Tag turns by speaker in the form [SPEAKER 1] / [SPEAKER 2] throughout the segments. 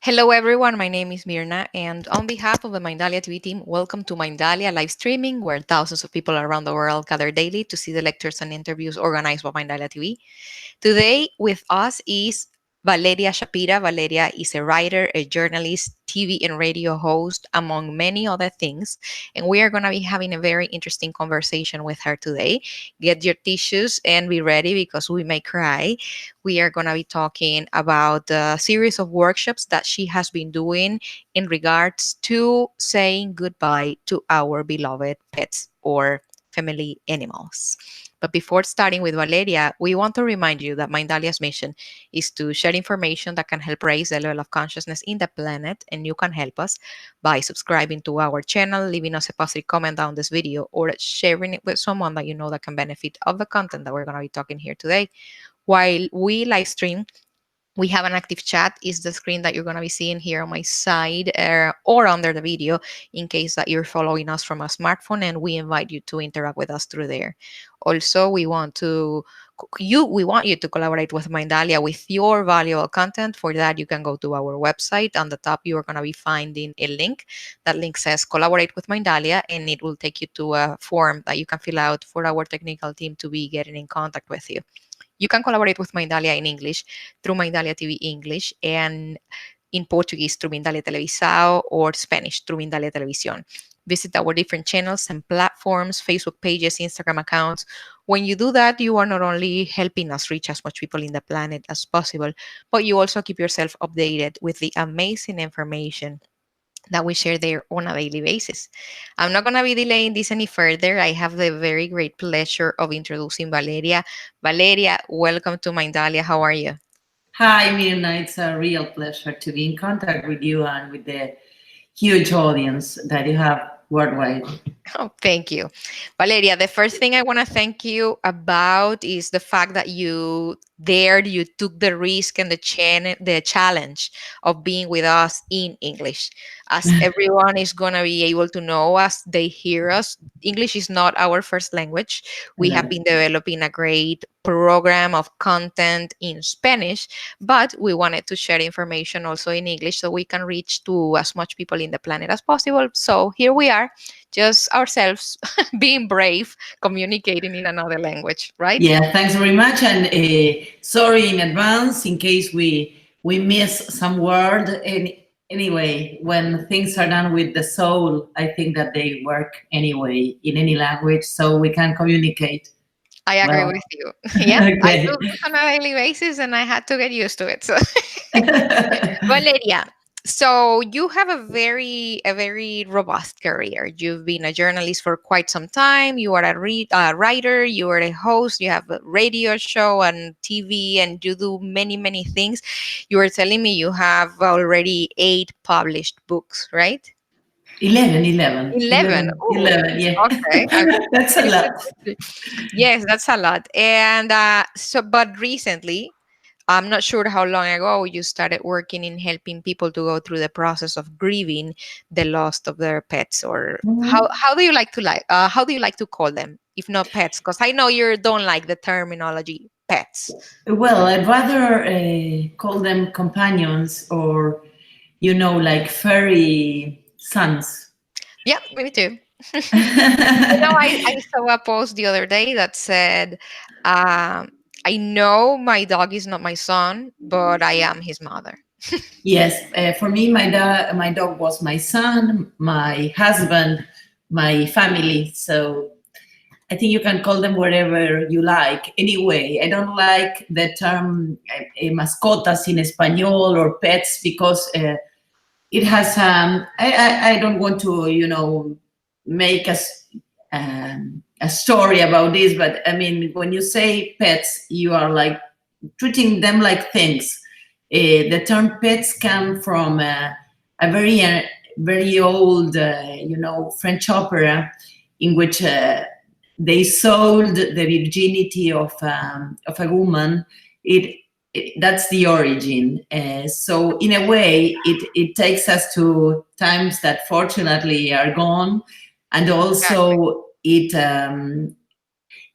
[SPEAKER 1] Hello, everyone. My name is Mirna, and on behalf of the Mindalia TV team, welcome to Mindalia live streaming, where thousands of people around the world gather daily to see the lectures and interviews organized by Mindalia TV. Today, with us is Valeria Schapira. Valeria is a writer, a journalist, TV and radio host, among many other things. And we are going to be having a very interesting conversation with her today. Get your tissues and be ready because we may cry. We are going to be talking about the series of workshops that she has been doing in regards to saying goodbye to our beloved pets or family animals. But before starting with Valeria, we want to remind you that Mindalia's mission is to share information that can help raise the level of consciousness in the planet, and you can help us by subscribing to our channel, leaving us a positive comment down this video, or sharing it with someone that you know that can benefit of the content that we're going to be talking here today. While we live stream, we have an active chat is the screen that you're going to be seeing here on my side or under the video in case that you're following us from a smartphone, and we invite you to interact with us through there. Also, we want you to collaborate with Mindalia with your valuable content. For that, you can go to our website. On the top, you are going to be finding a link. That link says collaborate with Mindalia, and it will take you to a form that you can fill out for our technical team to be getting in contact with you. You can collaborate with Mindalia in English through Mindalia TV English, and in Portuguese through Mindalia Televisao, or Spanish through Mindalia Televisión. Visit our different channels and platforms, Facebook pages, Instagram accounts. When you do that, you are not only helping us reach as much people in the planet as possible, but you also keep yourself updated with the amazing information that we share there on a daily basis. I'm not going to be delaying this any further. I have the very great pleasure of introducing Valeria. Valeria, welcome to Mindalia. How are you?
[SPEAKER 2] Hi, Mirna. It's a real pleasure to be in contact with you and with the huge audience that you have worldwide.
[SPEAKER 1] Oh, thank you. Valeria, the first thing I want to thank you about is the fact that you took the risk and the challenge of being with us in English. As everyone is going to be able to know as they hear us, English is not our first language. We have been developing a great program of content in Spanish, but we wanted to share information also in English so we can reach to as much people in the planet as possible. So here we are, just ourselves being brave, communicating in another language, right?
[SPEAKER 2] Yeah, thanks very much. And sorry in advance in case we miss some word. Anyway, when things are done with the soul, I think that they work anyway in any language, so we can communicate.
[SPEAKER 1] I agree
[SPEAKER 2] Well,
[SPEAKER 1] with you. Yeah, I
[SPEAKER 2] okay.
[SPEAKER 1] do this on a daily basis, and I had to get used to it. So, Valeria, so you have a very robust career. You've been a journalist for quite some time. You are a writer. You are a host. You have a radio show and TV, and you do many things. You were telling me you have already 8 published books, right?
[SPEAKER 2] 11,
[SPEAKER 1] 11. Oh,
[SPEAKER 2] 11, yeah.
[SPEAKER 1] okay.
[SPEAKER 2] That's a lot.
[SPEAKER 1] Yes, that's a lot. And but recently, I'm not sure how long ago you started working in helping people to go through the process of grieving the loss of their pets, or how do you how do you like to call them, if not pets? Because I know you don't like the terminology pets.
[SPEAKER 2] Well, I'd rather call them companions or, like furry sons.
[SPEAKER 1] Yeah, me too. I saw a post the other day that said, I know my dog is not my son, but I am his mother.
[SPEAKER 2] Yes, for me, my dog was my son, my husband, my family. So I think you can call them whatever you like. Anyway, I don't like the term mascotas in Espanol or pets because it has. I don't want to, make a story about this, but I mean, when you say pets, you are like treating them like things. The term pets come from a very old, French opera in which they sold the virginity of a woman. That's the origin. So in a way, it takes us to times that fortunately are gone, and also it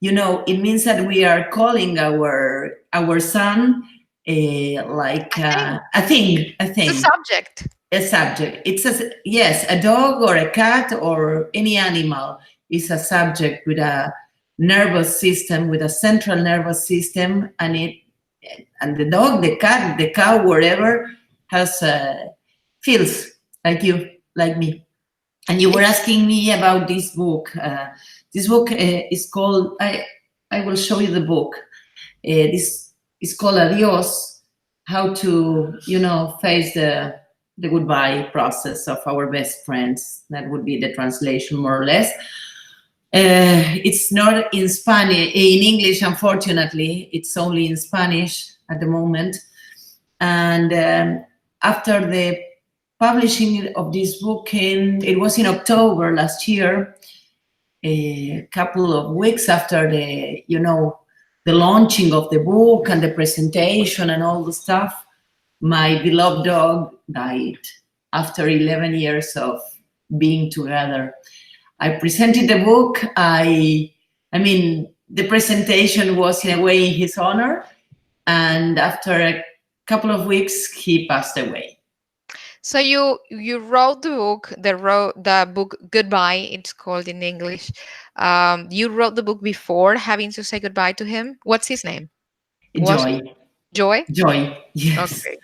[SPEAKER 2] it means that we are calling our son like
[SPEAKER 1] I think
[SPEAKER 2] a thing,
[SPEAKER 1] it's a subject.
[SPEAKER 2] a subject. It's a, yes, a dog or a cat or any animal is a subject with a nervous system, with a central nervous system, and it and the dog, the cat, the cow, wherever has feels like you, like me. And you were
[SPEAKER 1] It's
[SPEAKER 2] asking me about this book. This book is called. I will show you the book. This is called Adios, how to, face the goodbye process of our best friends. That would be the translation, more or less. It's not in Spanish, in English, unfortunately. It's only in Spanish at the moment. And after the publishing of this book, it was in October last year, a couple of weeks after the launching of the book and the presentation and all the stuff, my beloved dog died after 11 years of being together. I presented the book. I mean, the presentation was in a way in his honor, and after a couple of weeks, he passed away.
[SPEAKER 1] so you wrote the book Goodbye. It's called in English. You wrote the book before having to say goodbye to him. What's his name? Was
[SPEAKER 2] Joy.
[SPEAKER 1] Joy?
[SPEAKER 2] Joy, yes.
[SPEAKER 1] Okay.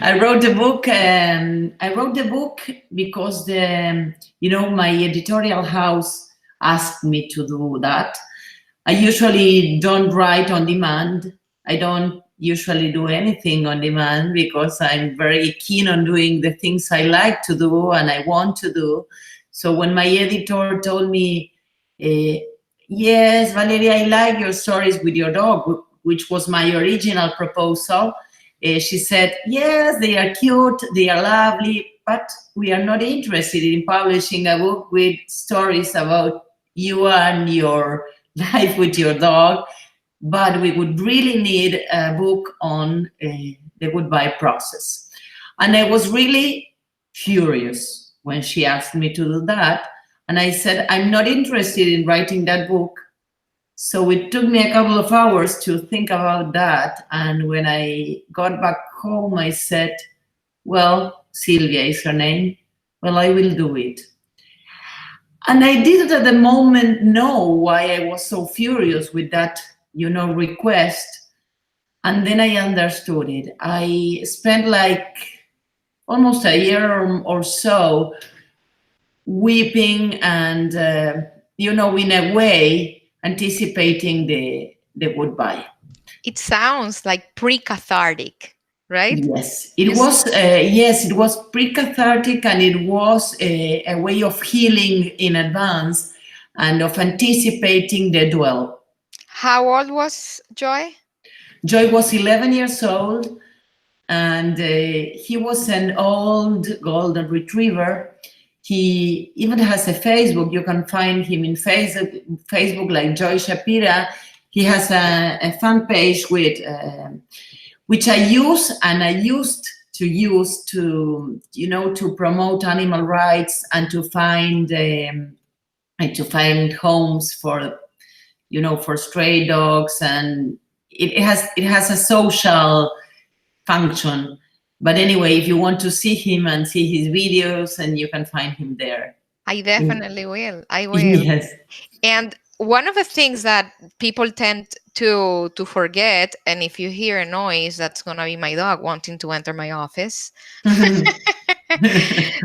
[SPEAKER 2] I wrote the book. I wrote the book because my editorial house asked me to do that. I usually don't write on demand. I don't usually do anything on demand because I'm very keen on doing the things I like to do and I want to do. So when my editor told me, uh, yes, Valeria, I like your stories with your dog, which was my original proposal. She said, yes, they are cute, they are lovely, but we are not interested in publishing a book with stories about you and your life with your dog, but we would really need a book on the goodbye process. And I was really furious when she asked me to do that. And I said, I'm not interested in writing that book. So it took me a couple of hours to think about that. And when I got back home, I said, well, Sylvia is her name. Well, I will do it. And I didn't at the moment know why I was so furious with that, request. And then I understood it. I spent like almost a year or so weeping and, in a way, anticipating the goodbye.
[SPEAKER 1] It sounds like pre-cathartic, right?
[SPEAKER 2] Yes,
[SPEAKER 1] You
[SPEAKER 2] it
[SPEAKER 1] s-
[SPEAKER 2] was. Yes, it was pre-cathartic, and it was a way of healing in advance and of anticipating the duel.
[SPEAKER 1] How old was Joy?
[SPEAKER 2] Joy was 11 years old, and he was an old golden retriever. He even has a Facebook. You can find him in Facebook like Joy Schapira. He has a fan page with which I use and I used to use to promote animal rights and to find homes for stray dogs, and it has a social function. But anyway, if you want to see him and see his videos, and you can find him there.
[SPEAKER 1] I definitely will. I will.
[SPEAKER 2] Yes.
[SPEAKER 1] And one of the things that people tend to forget, and if you hear a noise, that's gonna be my dog wanting to enter my office.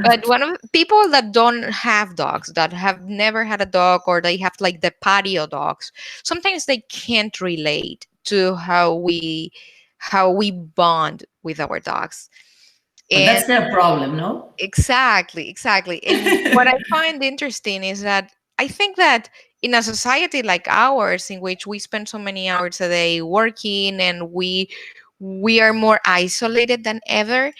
[SPEAKER 1] But one of people that don't have dogs, that have never had a dog, or they have like the patio dogs, sometimes they can't relate to how we bond with our dogs.
[SPEAKER 2] But
[SPEAKER 1] And
[SPEAKER 2] that's their problem, no?
[SPEAKER 1] exactly. And what I find interesting is that I think that in a society like ours, in which we spend so many hours a day working and we are more isolated than ever,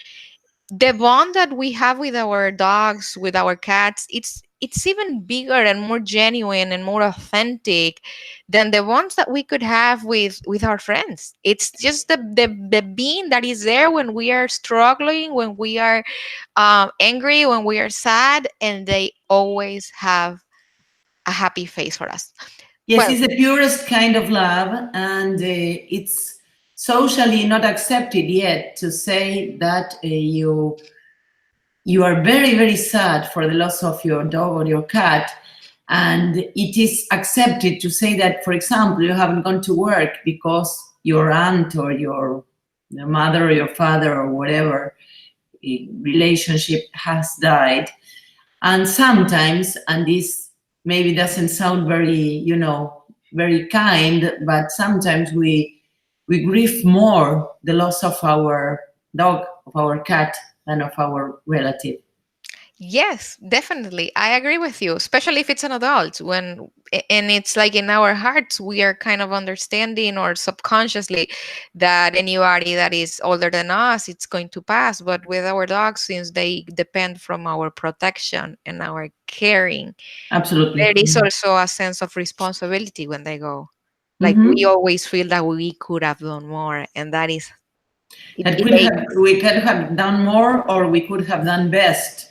[SPEAKER 1] the bond that we have with our dogs, with our cats, it's even bigger and more genuine and more authentic than the ones that we could have with our friends. It's just the being that is there when we are struggling, when we are angry, when we are sad, and they always have a happy face for us.
[SPEAKER 2] Yes,
[SPEAKER 1] Well,
[SPEAKER 2] it's the purest kind of love, and it's socially not accepted yet to say that you are very, very sad for the loss of your dog or your cat. And it is accepted to say that, for example, you haven't gone to work because your aunt or your mother or your father or whatever relationship has died. And sometimes, and this maybe doesn't sound very, very kind, but sometimes we grieve more the loss of our dog, of our cat, than of our relative.
[SPEAKER 1] Yes, definitely. I agree with you, especially if it's an adult and it's like in our hearts we are kind of understanding or subconsciously that anybody that is older than us it's going to pass, but with our dogs since they depend from our protection and our caring, there
[SPEAKER 2] Absolutely.
[SPEAKER 1] is also a sense of responsibility when they go. Like we
[SPEAKER 2] Mm-hmm.
[SPEAKER 1] always feel that we could have done more, and that is
[SPEAKER 2] That
[SPEAKER 1] it aches.
[SPEAKER 2] we could have done more, or we could have done best.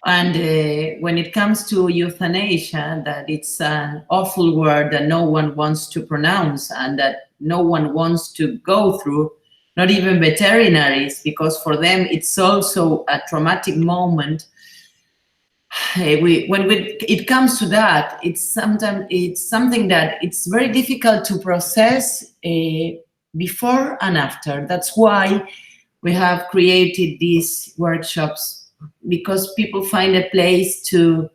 [SPEAKER 2] And when it comes to euthanasia, that it's an awful word that no one wants to pronounce and that no one wants to go through, not even veterinaries, because for them it's also a traumatic moment. It comes to that, it's something that it's very difficult to process before and after. That's why we have created these workshops, because people find a place to,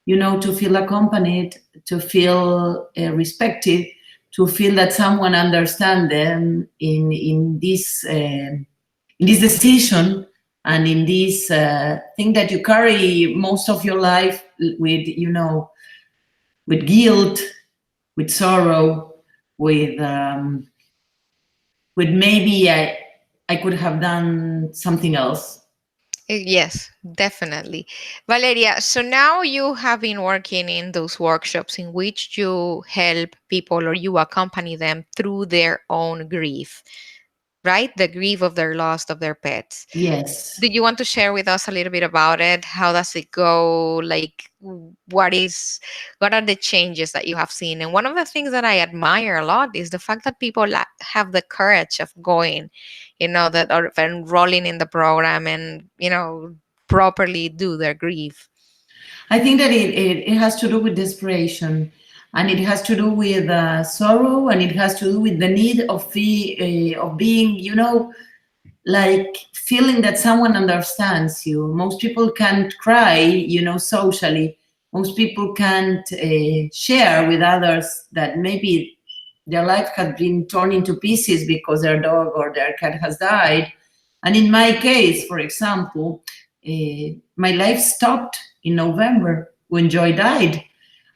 [SPEAKER 2] to feel accompanied, to feel respected, to feel that someone understands them in this decision and in this thing that you carry most of your life with, with guilt, with sorrow, with maybe I could have done something else.
[SPEAKER 1] Yes, definitely. Valeria, so now you have been working in those workshops in which you help people or you accompany them through their own grief, right? The grief of their loss of their pets.
[SPEAKER 2] Yes.
[SPEAKER 1] Did you want to share with us a little bit about it? How does it go? Like, what are the changes that you have seen? And one of the things that I admire a lot is the fact that people have the courage of going, that are enrolling in the program and, properly do their grief.
[SPEAKER 2] I think that it has to do with desperation, and it has to do with sorrow, and it has to do with the need of being, like feeling that someone understands you. Most people can't cry, socially. Most people can't share with others that maybe their life has been torn into pieces because their dog or their cat has died. And in my case, for example, my life stopped in November when Joy died.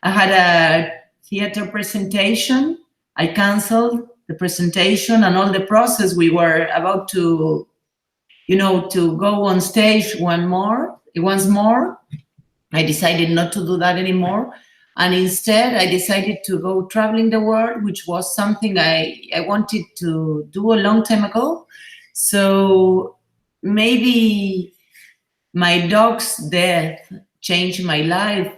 [SPEAKER 2] I had a theater presentation. I canceled the presentation and all the process. We were about to, to go on stage once more. I decided not to do that anymore. And instead, I decided to go traveling the world, which was something I wanted to do a long time ago. So maybe my dog's death changed my life.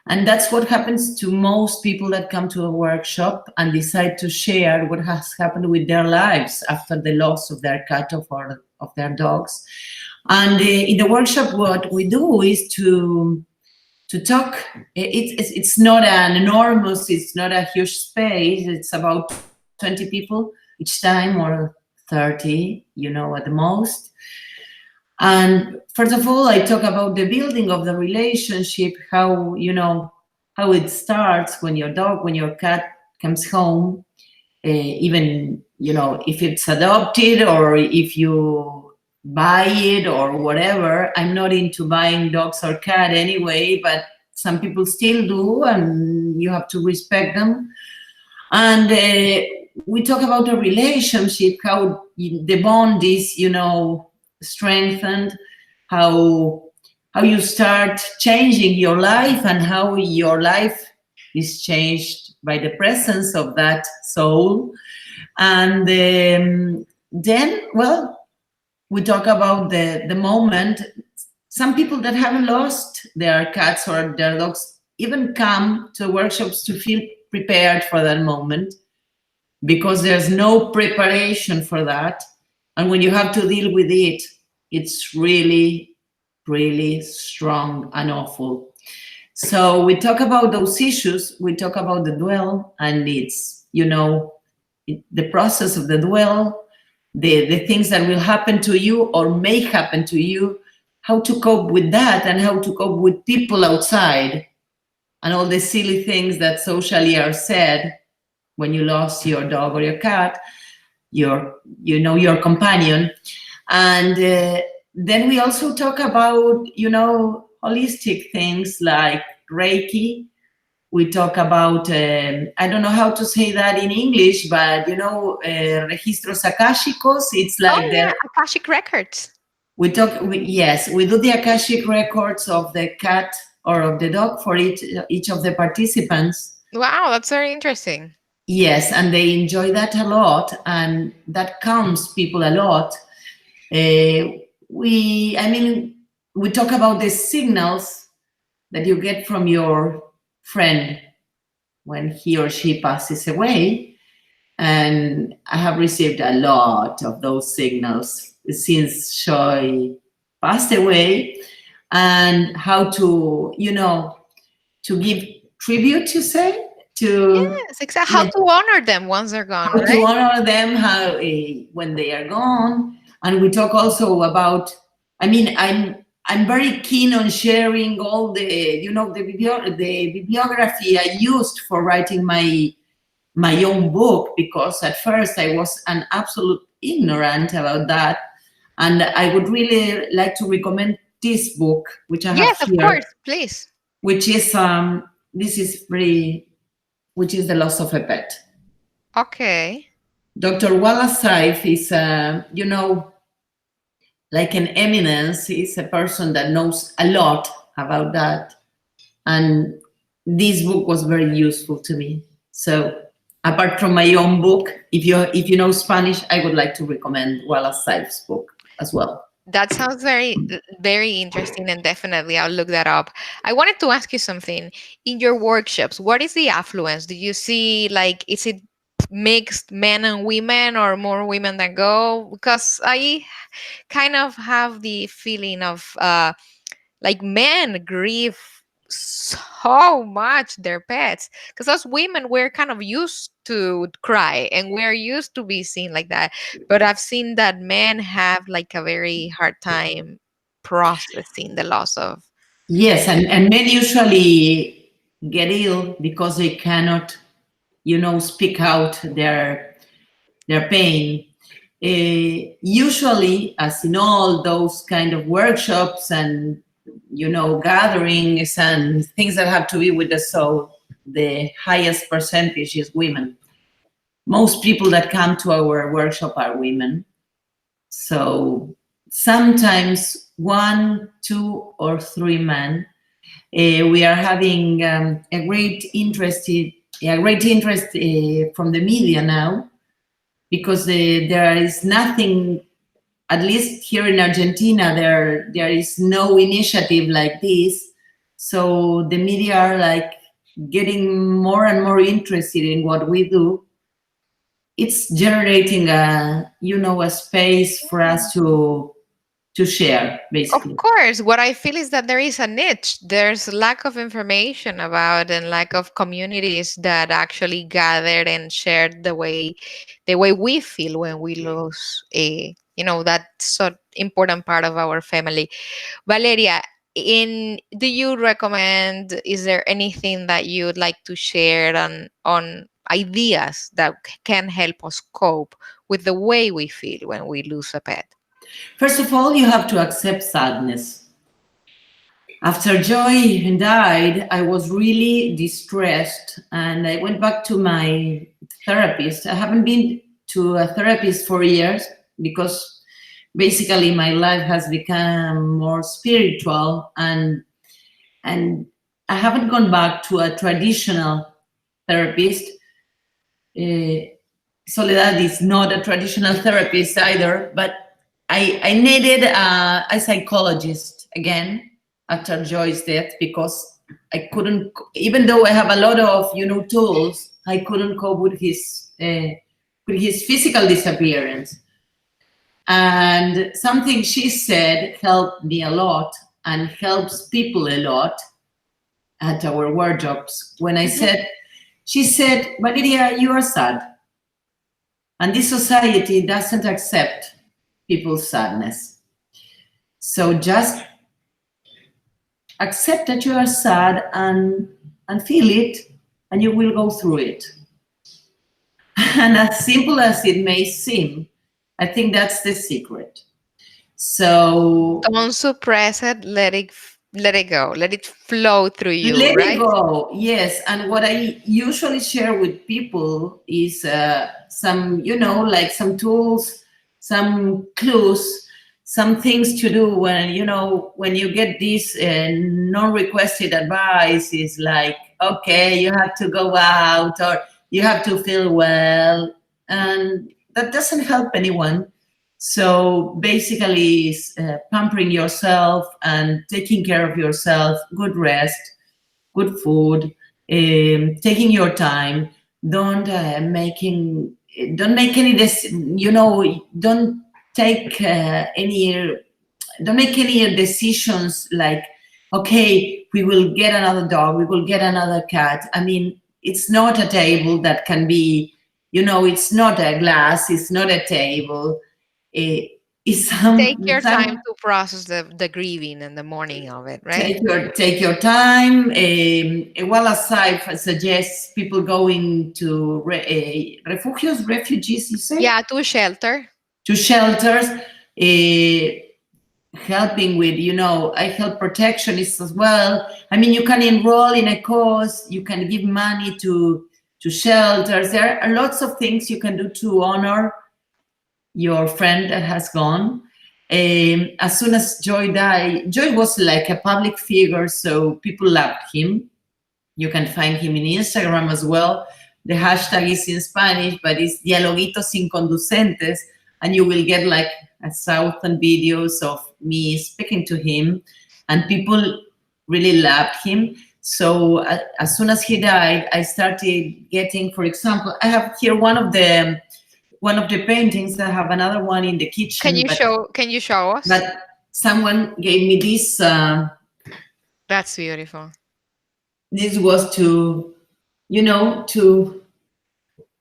[SPEAKER 2] And that's what happens to most people that come to a workshop and decide to share what has happened with their lives after the loss of their cat or of their dogs. And in the workshop, what we do is to talk. It's not an enormous, it's not a huge space. It's about 20 people each time, or 30, at the most. And first of all, I talk about the building of the relationship, how, how it starts when your cat comes home, even, if it's adopted or if you buy it or whatever. I'm not into buying dogs or cat anyway, but some people still do, and you have to respect them. And we talk about the relationship, how the bond is, strengthened, how you start changing your life, and how your life is changed by the presence of that soul. And then, well, we talk about the moment. Some people that haven't lost their cats or their dogs even come to workshops to feel prepared for that moment. because there's no preparation for that. And when you have to deal with it, it's really, really strong and awful. So we talk about those issues, we talk about the duel, and it's, the process of the duel, the things that will happen to you or may happen to you, how to cope with that, and how to cope with people outside, and all the silly things that socially are said when you lost your dog or your cat, your companion. And then we also talk about, holistic things like Reiki. We talk about, I don't know how to say that in English, but, registros akashicos. It's
[SPEAKER 1] Oh
[SPEAKER 2] like
[SPEAKER 1] yeah, Akashic Records.
[SPEAKER 2] yes, we do the akashic records of the cat or of the dog for each of the participants.
[SPEAKER 1] Wow, that's very interesting.
[SPEAKER 2] Yes, and they enjoy that a lot, and that calms people a lot. We talk about the signals that you get from your friend when he or she passes away. And I have received a lot of those signals since Joy passed away, and how to, to give tribute, you say, to,
[SPEAKER 1] Yes, exactly. How
[SPEAKER 2] yeah,
[SPEAKER 1] to honor them once they're gone,
[SPEAKER 2] how to
[SPEAKER 1] right?
[SPEAKER 2] honor them, how when they are gone. And we talk also about, I'm very keen on sharing all the, the bibliography I used for writing my own book, because at first I was an absolute ignorant about that. And I would really like to recommend this book, which I have
[SPEAKER 1] Yes, of
[SPEAKER 2] here,
[SPEAKER 1] course, please.
[SPEAKER 2] which is this is very, which is The Loss of a Pet.
[SPEAKER 1] Okay.
[SPEAKER 2] Dr. Wallace Saif is, like an eminence. He's a person that knows a lot about that. And this book was very useful to me. So apart from my own book, if you know Spanish, I would like to recommend Wallace Saif's book as well.
[SPEAKER 1] That sounds very interesting, and definitely I'll look that up. I wanted to ask you something. In your workshops, what is the affluence? Do you see, like, is it mixed men and women, or more women that go? Because I kind of have the feeling of like men grieve so much their pets, because us women, we're kind of used to cry and we're used to be seen like that, but I've seen that men have like a very hard time processing the loss of.
[SPEAKER 2] Yes, and men usually get ill because they cannot, speak out their pain. Usually, as in all those kind of workshops and, gatherings and things that have to be with the soul, the highest percentage is women. Most people that come to our workshop are women. So sometimes one, two, or three men. We are having a great interest from the media now, because there is nothing, at least here in Argentina, there is no initiative like this. So the media are like getting more and more interested in what we do. It's generating a space for us to share,
[SPEAKER 1] Of
[SPEAKER 2] basically.
[SPEAKER 1] course, what I feel is that there is a niche. There's lack of information about, and lack of communities that actually gathered and shared the way we feel when we lose that so important part of our family. Valeria, do you recommend, is there anything that you would like to share on ideas that can help us cope with the way we feel when we lose a pet?
[SPEAKER 2] First of all, you have to accept sadness. After Joy died, I was really distressed, and I went back to my therapist. I haven't been to a therapist for years because basically my life has become more spiritual, and I haven't gone back to a traditional therapist. Soledad is not a traditional therapist either, but I needed a psychologist again after Joy's death, because I couldn't, even though I have a lot of tools, I couldn't cope with his with his physical disappearance. And something she said helped me a lot and helps people a lot at our workshops. When I
[SPEAKER 1] Mhm.
[SPEAKER 2] said, she said, Valeria, you are sad. And this society doesn't accept people's sadness. So just accept that you are sad and feel it, and you will go through it. And as simple as it may seem, I think that's the secret. So
[SPEAKER 1] Don't suppress it. Let it go. Let it flow through you,
[SPEAKER 2] let it
[SPEAKER 1] right?
[SPEAKER 2] go, yes. And what I usually share with people is some, like some tools, some clues, some things to do when, when you get this non-requested advice is like, okay, you have to go out or you have to feel well. And that doesn't help anyone. So basically, it's pampering yourself and taking care of yourself, good rest, good food, taking your time. Don't making don't make any don't take any don't make any decisions like, okay, we will get another dog, we will get another cat. I mean, it's not a table that can be, it's not a glass, it's not a table. It's
[SPEAKER 1] Take
[SPEAKER 2] some
[SPEAKER 1] your time
[SPEAKER 2] some
[SPEAKER 1] to process the grieving and the mourning of it, right?
[SPEAKER 2] take your time. Well, as I suggest people going to refugees, you say,
[SPEAKER 1] Yeah, to shelter.
[SPEAKER 2] to shelters, helping with, I help protectionists as well. I mean, you can enroll in a cause, you can give money to shelters. There are lots of things you can do to honor your friend that has gone. As soon as Joy died, Joy was like a public figure, so people loved him. You can find him in Instagram as well. The hashtag is in Spanish, but it's dialoguitos inconducentes, and you will get like 1,000 videos of me speaking to him, and people really loved him. So as soon as he died, I started getting, for example, I have here one of the paintings. I have another one in the
[SPEAKER 1] Can
[SPEAKER 2] kitchen,
[SPEAKER 1] you
[SPEAKER 2] but
[SPEAKER 1] show can you show us?
[SPEAKER 2] but someone gave me this.
[SPEAKER 1] That's beautiful.
[SPEAKER 2] This was to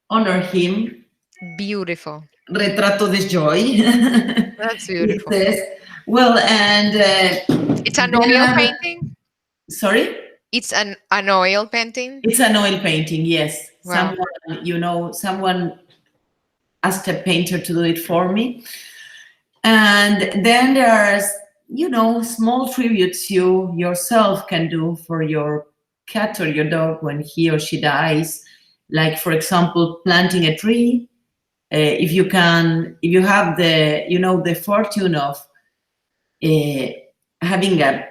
[SPEAKER 2] honor him.
[SPEAKER 1] Beautiful.
[SPEAKER 2] Retrato de Joy.
[SPEAKER 1] That's
[SPEAKER 2] It
[SPEAKER 1] beautiful.
[SPEAKER 2] says, well, and
[SPEAKER 1] It's an
[SPEAKER 2] then
[SPEAKER 1] oil painting.
[SPEAKER 2] sorry,
[SPEAKER 1] It's an oil painting.
[SPEAKER 2] it's an oil painting. Yes,
[SPEAKER 1] Wow.
[SPEAKER 2] someone asked a painter to do it for me. And then there's, small tributes you yourself can do for your cat or your dog when he or she dies. Like, for example, planting a tree. If you have the fortune of uh, having a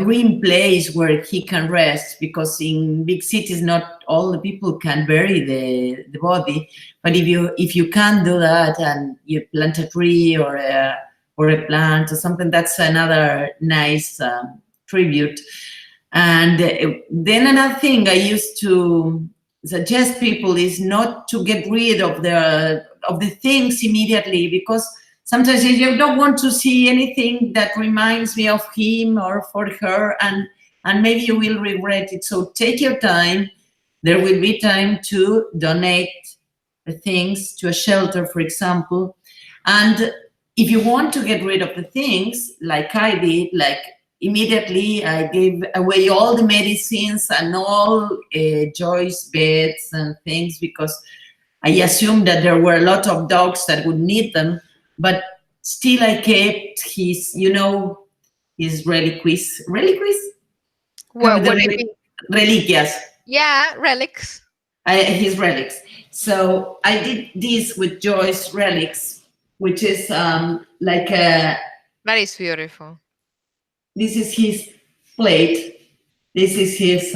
[SPEAKER 2] green place where he can rest, because in big cities not all the people can bury the body. But if you can do that and you plant a tree or a plant or something, that's another nice tribute. And then another thing I used to suggest people is not to get rid of the things immediately, because sometimes you don't want to see anything that reminds me of him or for her, and maybe you will regret it. So take your time. There will be time to donate the things to a shelter, for example. And if you want to get rid of the things, like I did, like immediately I gave away all the medicines and all Joy's beds and things, because I assumed that there were a lot of dogs that would need them, but still I kept his reliquies. Reliquies? Have
[SPEAKER 1] What do you mean?
[SPEAKER 2] reliquias.
[SPEAKER 1] Yeah, relics.
[SPEAKER 2] His relics. So I did this with Joy's relics, which is like
[SPEAKER 1] That is beautiful.
[SPEAKER 2] this is his plate. This is his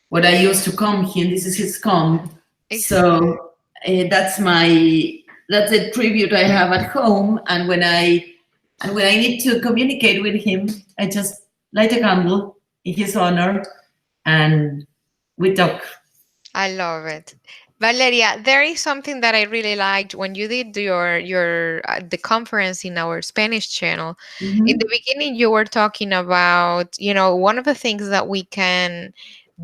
[SPEAKER 2] what I used to comb him. This is his comb.
[SPEAKER 1] It's
[SPEAKER 2] So that's a tribute I have at home. And when I need to communicate with him, I just light a candle in his honor, and we talk.
[SPEAKER 1] I love it. Valeria, there is something that I really liked when you did your the conference in our Spanish channel. In the
[SPEAKER 2] Mhm.
[SPEAKER 1] beginning, you were talking about, one of the things that we can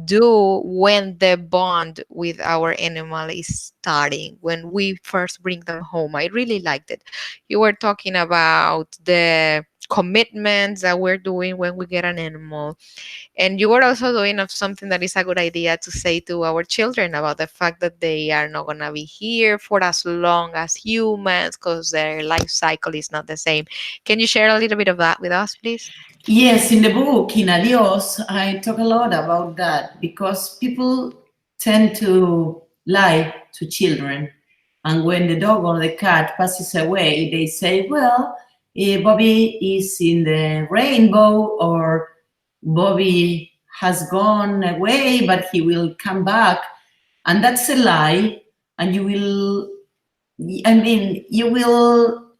[SPEAKER 1] do when the bond with our animal is starting, when we first bring them home. I really liked it. You were talking about the commitments that we're doing when we get an animal, and you were also doing of something that is a good idea to say to our children about the fact that they are not going to be here for as long as humans because their life cycle is not the same. Can you share a little bit of that with us, please?
[SPEAKER 2] Yes, in the book, in Adios, I talk a lot about that because people tend to lie to children. And when the dog or the cat passes away, they say, well, Bobby is in the rainbow, or Bobby has gone away, but he will come back. And that's a lie. And you will, I mean, you will,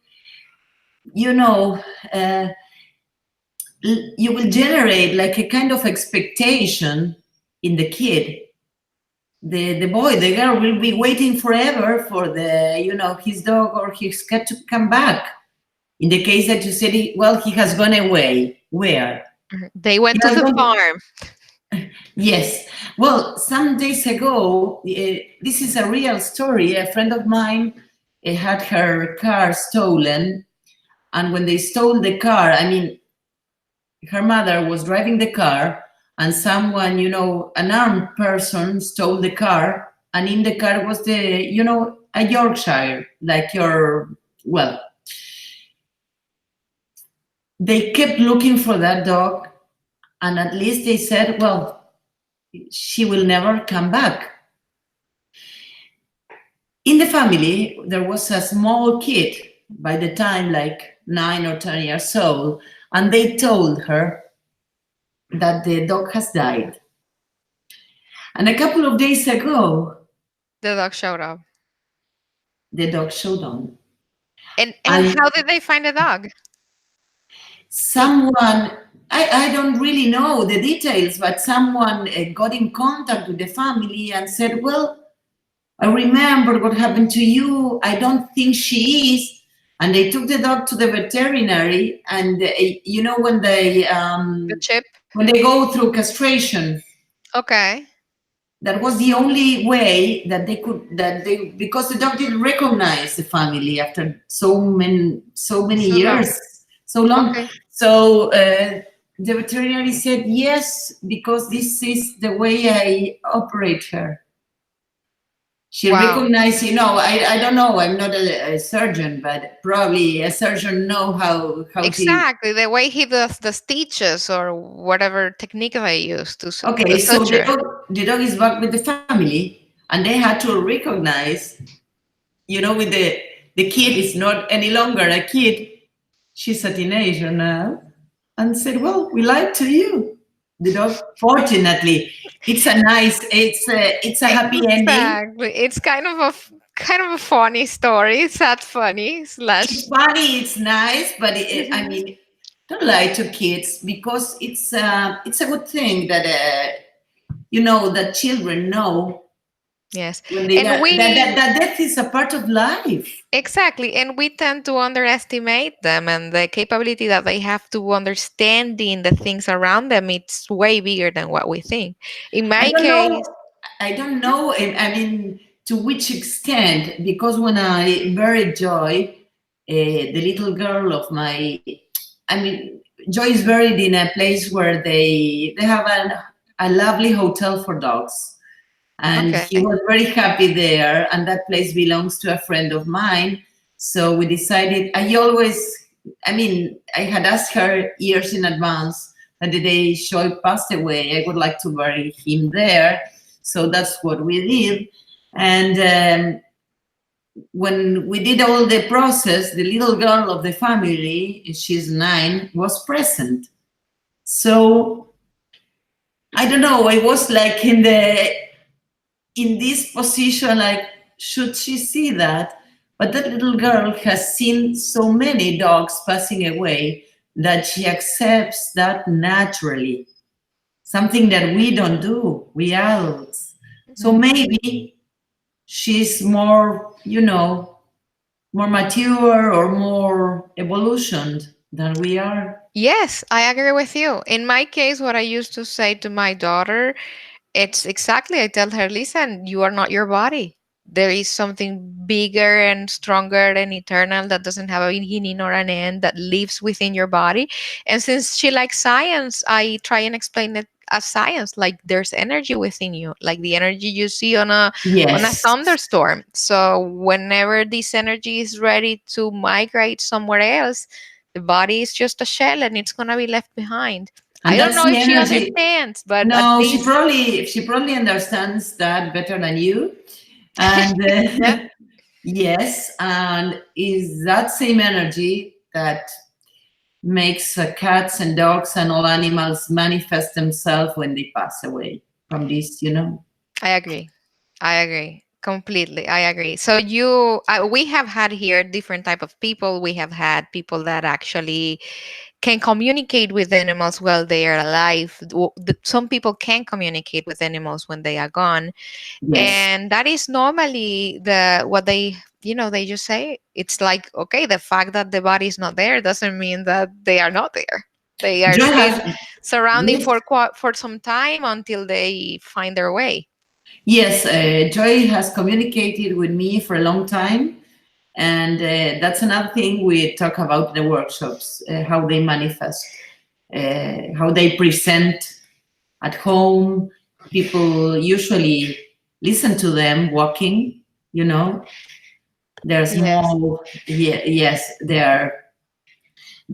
[SPEAKER 2] you know, uh, you will generate like a kind of expectation in the kid. The boy, the girl will be waiting forever for the, his dog or his cat to come back. In the case that you said, well, he has gone away. Where?
[SPEAKER 1] Mhm. They
[SPEAKER 2] He
[SPEAKER 1] went to
[SPEAKER 2] has
[SPEAKER 1] the
[SPEAKER 2] gone.
[SPEAKER 1] farm.
[SPEAKER 2] Yes. Well, some days ago, this is a real story. A friend of mine had her car stolen. And when they stole the car, I mean, her mother was driving the car, and someone, an armed person stole the car, and in the car was a Yorkshire, like your, well, they kept looking for that dog, and at least they said, well, she will never come back. In the family, there was a small kid, by the time like 9 or 10 years old, and they told her that the dog has died. And a couple of days ago,
[SPEAKER 1] The dog showed up.
[SPEAKER 2] the dog showed on.
[SPEAKER 1] And
[SPEAKER 2] And
[SPEAKER 1] how did they find the dog? Did
[SPEAKER 2] someone, I don't really know the details, but someone got in contact with the family and said, well, I remember what happened to you. I don't think she is. And they took the dog to the veterinary. And
[SPEAKER 1] the chip?
[SPEAKER 2] when they go through castration,
[SPEAKER 1] Okay.
[SPEAKER 2] that was the only way that they could, because the dog didn't recognize the family after so many
[SPEAKER 1] So long.
[SPEAKER 2] years, so long.
[SPEAKER 1] Okay.
[SPEAKER 2] So the veterinary said yes, because this is the way I operate her. She
[SPEAKER 1] Wow.
[SPEAKER 2] recognized, I don't know, I'm not a surgeon, but probably a surgeon know how to.
[SPEAKER 1] Exactly. The way he does the stitches or whatever technique they use to the
[SPEAKER 2] Okay, so the
[SPEAKER 1] suture.
[SPEAKER 2] dog, the dog is back with the family, and they had to recognize, with the kid is not any longer a kid. She's a teenager now, and said, "Well, we lied to you." The dog, fortunately, it's a happy ending.
[SPEAKER 1] Exactly. It's kind of a funny story. It's that funny
[SPEAKER 2] It's
[SPEAKER 1] slash.
[SPEAKER 2] funny, it's nice, but I
[SPEAKER 1] Mhm.
[SPEAKER 2] mean, don't lie to kids, because it's a good thing that that children know
[SPEAKER 1] Yes.
[SPEAKER 2] when they
[SPEAKER 1] And
[SPEAKER 2] got that,
[SPEAKER 1] we
[SPEAKER 2] that death is a part of life.
[SPEAKER 1] exactly, and we tend to underestimate them and the capability that they have to understanding the things around them. It's way bigger than what we think. In
[SPEAKER 2] I
[SPEAKER 1] my
[SPEAKER 2] don't know.
[SPEAKER 1] case,
[SPEAKER 2] I don't know. I mean, to which extent? Because when I buried Joy, the little girl of my, I mean, Joy is buried in a place where they have a lovely hotel for dogs, and
[SPEAKER 1] okay.
[SPEAKER 2] he was very happy there. And that place belongs to a friend of mine. So we decided. I mean, I had asked her years in advance that the day Joy passed away, I would like to bury him there. So that's what we did. And when we did all the process, the little girl of the family, she's 9, was present. So I don't know. I was like in this position, like, should she see that? But that little girl has seen so many dogs passing away that she accepts that naturally, something that we don't do, we adults. So
[SPEAKER 1] Mhm.
[SPEAKER 2] maybe she's more, more mature or more evolutioned than we are.
[SPEAKER 1] Yes, I agree with you. In my case, what I used to say to my daughter, it's exactly, I tell her, listen, you are not your body. There is something bigger and stronger and eternal that doesn't have a beginning or an end that lives within your body. And since she likes science, I try and explain it as science. Like there's energy within you, like the energy you see on a
[SPEAKER 2] Yes.
[SPEAKER 1] thunderstorm. So whenever this energy is ready to migrate somewhere else, the body is just a shell and it's gonna be left behind. I
[SPEAKER 2] And
[SPEAKER 1] don't
[SPEAKER 2] that's
[SPEAKER 1] know
[SPEAKER 2] the
[SPEAKER 1] if she
[SPEAKER 2] energy.
[SPEAKER 1] understands, but at
[SPEAKER 2] No,
[SPEAKER 1] least
[SPEAKER 2] she probably understands that better than you. And
[SPEAKER 1] yeah,
[SPEAKER 2] yes, and is that same energy that makes cats and dogs and all animals manifest themselves when they pass away from this.
[SPEAKER 1] I agree. I agree completely. I agree. So we have had here different type of people. We have had people that actually can communicate with animals while they are alive. Some people can communicate with animals when they are gone,
[SPEAKER 2] Yes.
[SPEAKER 1] and that is normally the what they they just say. It's like, okay, the fact that the body is not there doesn't mean that they are not there. They are
[SPEAKER 2] Joy
[SPEAKER 1] still
[SPEAKER 2] has
[SPEAKER 1] surrounding
[SPEAKER 2] yes,
[SPEAKER 1] for some time until they find their way.
[SPEAKER 2] yes. Joy has communicated with me for a long time, and that's another thing we talk about in the workshops: how they manifest, how they present at home. People usually listen to them walking. There's
[SPEAKER 1] Yes.
[SPEAKER 2] more. Yeah, yes, there.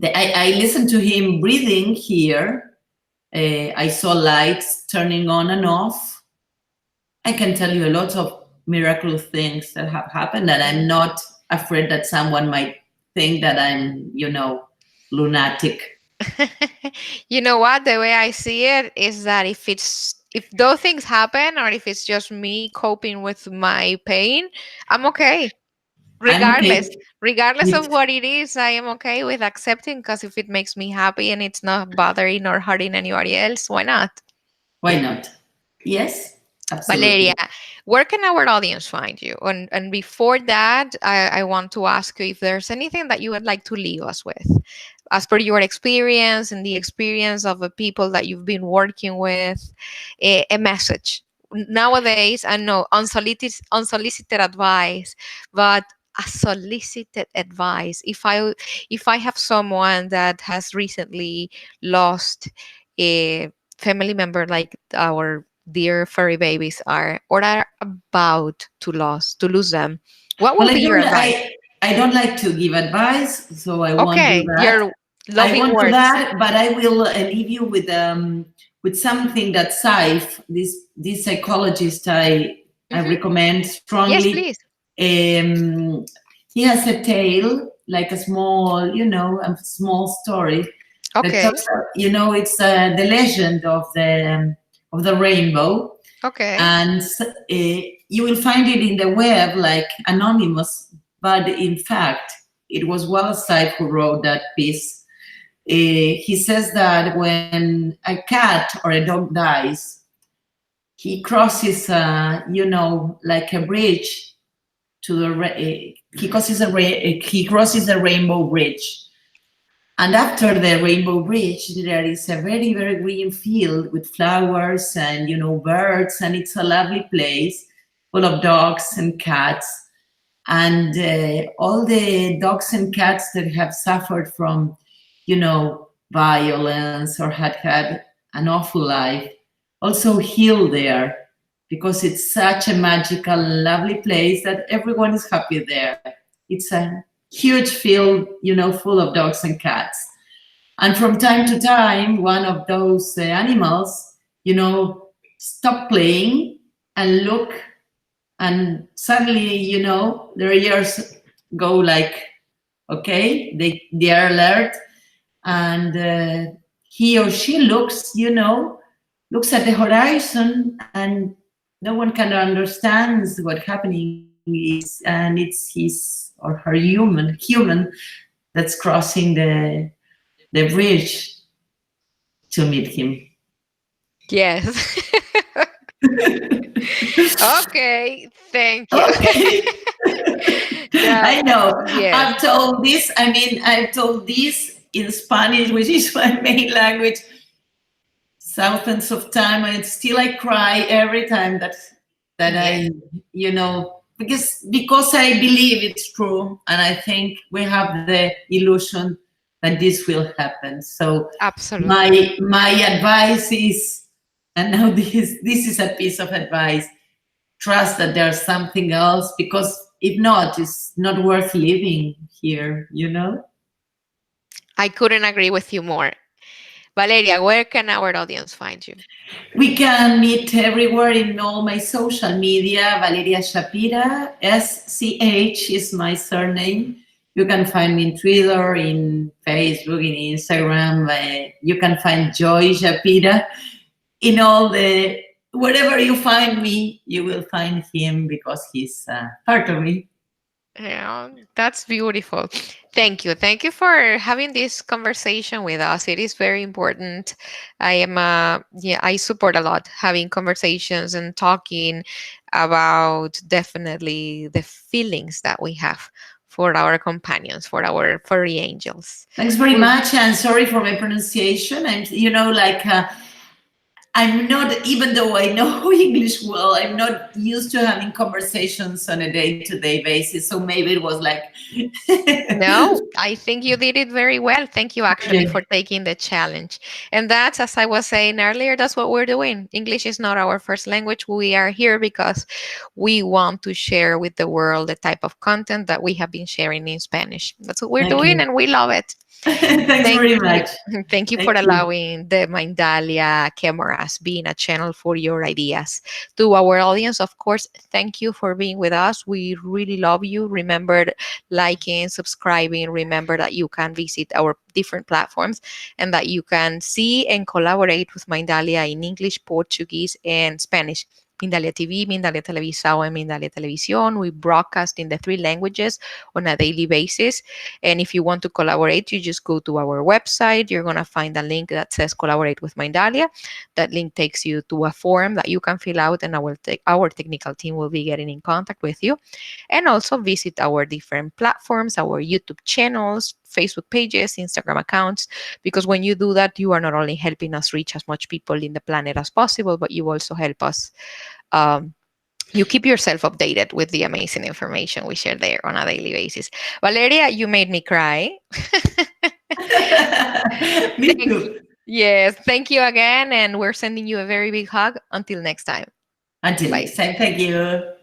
[SPEAKER 2] I listened to him breathing here. I saw lights turning on and off. I can tell you a lot of miraculous things that have happened, and I'm not afraid that someone might think that I'm, lunatic.
[SPEAKER 1] You know what? The way I see it is that if those things happen or if it's just me coping with my pain, I'm okay.
[SPEAKER 2] I'm
[SPEAKER 1] Regardless,
[SPEAKER 2] okay
[SPEAKER 1] regardless of
[SPEAKER 2] with
[SPEAKER 1] what it is, I am okay with accepting because if it makes me happy and it's not bothering or hurting anybody else, why not?
[SPEAKER 2] why not? Yes,
[SPEAKER 1] Valeria,
[SPEAKER 2] absolutely.
[SPEAKER 1] where can our audience find you? And before that, I want to ask you if there's anything that you would like to leave us with, as per your experience and the experience of the people that you've been working with, a message. Nowadays, I know unsolicited advice, but a solicited advice. If I have someone that has recently lost a family member like our dear furry babies are or are about to lose them, what will
[SPEAKER 2] Well, I
[SPEAKER 1] be your
[SPEAKER 2] don't
[SPEAKER 1] advice?
[SPEAKER 2] I don't like to give advice, so I won't do
[SPEAKER 1] Okay,
[SPEAKER 2] that.
[SPEAKER 1] your
[SPEAKER 2] I
[SPEAKER 1] loving
[SPEAKER 2] won't do
[SPEAKER 1] words.
[SPEAKER 2] that, but I will leave you with something that Saif, this psychologist I
[SPEAKER 1] Hmm.
[SPEAKER 2] recommend
[SPEAKER 1] Yes,
[SPEAKER 2] strongly.
[SPEAKER 1] please.
[SPEAKER 2] Um, he has a tale, like a small story that
[SPEAKER 1] Okay.
[SPEAKER 2] talks. It's the legend of the rainbow,
[SPEAKER 1] Okay.
[SPEAKER 2] and you will find it in the web like anonymous, but in fact it was Wallace who wrote that piece. He says that when a cat or a dog dies, he crosses like a bridge to he crosses a rainbow bridge, and after the rainbow bridge, there is a very, very green field with flowers and, birds, and it's a lovely place full of dogs and cats. And all the dogs and cats that have suffered from, violence or had an awful life also heal there, because it's such a magical, lovely place that everyone is happy there. It's a huge field, full of dogs and cats. And from time to time, one of those animals, stop playing and look, and suddenly, their ears go like, okay, they are alert, and he or she looks at the horizon, and no one kind of understands what happening is, and it's his or her human that's crossing the bridge to meet him.
[SPEAKER 1] Yes. Okay, thank you.
[SPEAKER 2] Okay.
[SPEAKER 1] Yeah,
[SPEAKER 2] I know.
[SPEAKER 1] yes,
[SPEAKER 2] I've told this in Spanish, which is my main language, thousands of times, and still I cry every time that
[SPEAKER 1] yes,
[SPEAKER 2] because I believe it's true, and I think we have the illusion that this will happen. So
[SPEAKER 1] absolutely.
[SPEAKER 2] my advice is, and now this is a piece of advice: trust that there's something else, because if not, it's not worth living here.
[SPEAKER 1] I couldn't agree with you more. Valeria, where can our audience find you?
[SPEAKER 2] We can meet everywhere in all my social media. Valeria Schapira, SCH is my surname. You can find me in Twitter, in Facebook, in Instagram. You can find Joy Shapira in all the wherever you find me, you will find him because he's part of me.
[SPEAKER 1] Yeah, that's beautiful. Thank you. Thank you for having this conversation with us. It is very important. I support a lot having conversations and talking about definitely the feelings that we have for our companions, for our furry angels.
[SPEAKER 2] Thanks very
[SPEAKER 1] We
[SPEAKER 2] much, and sorry for my pronunciation. And I'm not, even though I know English well, I'm not used to having conversations on a day-to-day basis. So maybe it was like,
[SPEAKER 1] No, I think you did it very well. Thank you actually for
[SPEAKER 2] okay,
[SPEAKER 1] taking the challenge. And that's, as I was saying earlier, that's what we're doing. English is not our first language. We are here because we want to share with the world the type of content that we have been sharing in Spanish. That's what we're doing,
[SPEAKER 2] okay.
[SPEAKER 1] and we love it.
[SPEAKER 2] Thanks
[SPEAKER 1] Thank
[SPEAKER 2] very
[SPEAKER 1] you.
[SPEAKER 2] much.
[SPEAKER 1] Thank you for
[SPEAKER 2] Thank you.
[SPEAKER 1] allowing the Mindalia cameras being a channel for your ideas. To our audience, of course, thank you for being with us. We really love you. Remember liking, subscribing. Remember that you can visit our different platforms and that you can see and collaborate with Mindalia in English, Portuguese, and Spanish. Mindalia TV, Mindalia Televisao, and Mindalia Televisión. We broadcast in the three languages on a daily basis. And if you want to collaborate, you just go to our website. You're going to find a link that says collaborate with Mindalia. That link takes you to a form that you can fill out, and our technical team will be getting in contact with you. And also visit our different platforms, our YouTube channels, Facebook pages, Instagram accounts, because when you do that, you are not only helping us reach as much people in the planet as possible, but you also help us. Um, you keep yourself updated with the amazing information we share there on a daily basis. Valeria, you made me cry.
[SPEAKER 2] Me
[SPEAKER 1] Thank
[SPEAKER 2] too.
[SPEAKER 1] Yes, thank you again, and we're sending you a very big hug. Until next time.
[SPEAKER 2] Until
[SPEAKER 1] Bye.
[SPEAKER 2] next time, thank you.